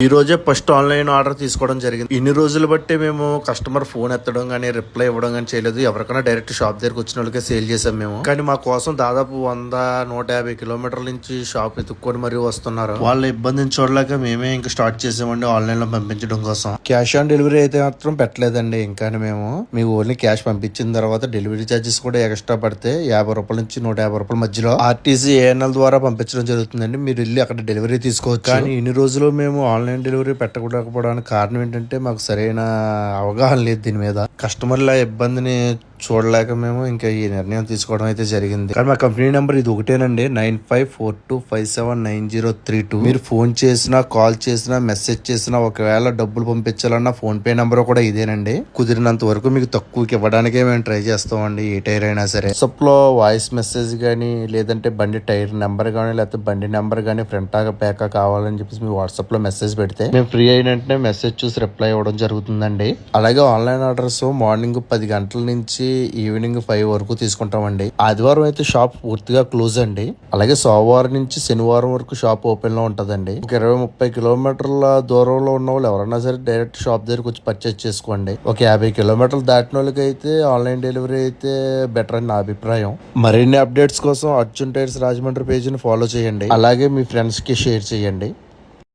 ఈ రోజే first online order తీసుకోవడం జరిగింది. ఇన్ని రోజులు బట్టి మేము కస్టమర్ ఫోన్ ఎత్తడం గానీ రిప్లై ఇవ్వడం గానీ చేయలేదు. ఎవరికైనా డైరెక్ట్ షాప్ దగ్గరకు వచ్చిన వాళ్ళకే సేల్ చేసాం మేము. కానీ మా కోసం దాదాపు 100-150 కిలోమీటర్ల నుంచి షాప్ ఎత్తుక్కొని మరీ వస్తున్నారు. వాళ్ళ ఇబ్బందిని చూడలేక మేమే ఇంకా స్టార్ట్ చేసామండి ఆన్లైన్ లో పంపించడం కోసం. క్యాష్ ఆన్ డెలివరీ అయితే మాత్రం పెట్టలేదండి. ఇంకా మేము మీకు ఓన్లీ క్యాష్ పంపించిన తర్వాత డెలివరీ ఛార్జెస్ కూడా ఎక్స్ట్రా పడితే 50 రూపాయల నుంచి 150 రూపాయల మధ్యలో ఆర్టీసీ ఏఎన్ఎల్ ద్వారా పంపించడం జరుగుతుందండి. మీరు వెళ్ళి అక్కడ డెలివరీ తీసుకోవచ్చు. కానీ ఇన్ని రోజులు మేము ఆన్లైన్ డెలివరీ పెట్టకపోవడానికి కారణం ఏంటంటే మాకు సరైన అవగాహన లేదు దీని మీద. కస్టమర్ల ఇబ్బందిని చూడలేక మేము ఇంకా ఈ నిర్ణయం తీసుకోవడం అయితే జరిగింది. కానీ మా కంపెనీ నెంబర్ ఇది ఒకటేనండి, 9542579032. మీరు ఫోన్ చేసినా, కాల్ చేసినా, మెసేజ్ చేసినా, ఒకవేళ డబ్బులు పంపించాలన్నా ఫోన్ పే నెంబర్ కూడా ఇదేనండి. కుదిరినంత వరకు మీకు తక్కువకి ఇవ్వడానికే మేము ట్రై చేస్తామండి. ఏ టైర్ అయినా సరే. వాట్సాప్ లో వాయిస్ మెసేజ్ గానీ, లేదంటే బండి టైర్ నెంబర్ గానీ, లేకపోతే బండి నెంబర్ గానీ, ఫ్రంట్ బ్యాక్ కావాలని చెప్పేసి మీ వాట్సాప్ లో మెసేజ్ పెడితే మేము ఫ్రీ అయినట్టే మెసేజ్ చూసి రిప్లై ఇవ్వడం జరుగుతుందండి. అలాగే ఆన్లైన్ ఆర్డర్స్ మార్నింగ్ 10 గంటల నుంచి ఈవినింగ్ 5 వరకు తీసుకుంటామండి. ఆదివారం అయితే షాప్ పూర్తిగా క్లోజ్ అండి. అలాగే సోమవారం నుంచి శనివారం వరకు షాప్ ఓపెన్ లో ఉంటదండి. 20-30 కిలోమీటర్ల దూరంలో ఉన్న వాళ్ళు ఎవరైనా సరే డైరెక్ట్ షాప్ దగ్గరకు వచ్చి పర్చేజ్ చేసుకోండి. ఒక 50 కిలోమీటర్లు దాటిన వాళ్ళకి అయితే ఆన్లైన్ డెలివరీ అయితే బెటర్ అని నా అభిప్రాయం. మరిన్ని అప్డేట్స్ కోసం అర్జున్ టైర్స్ రాజమండ్రి పేజీని ఫాలో చేయండి. అలాగే మీ ఫ్రెండ్స్ కి షేర్ చేయండి.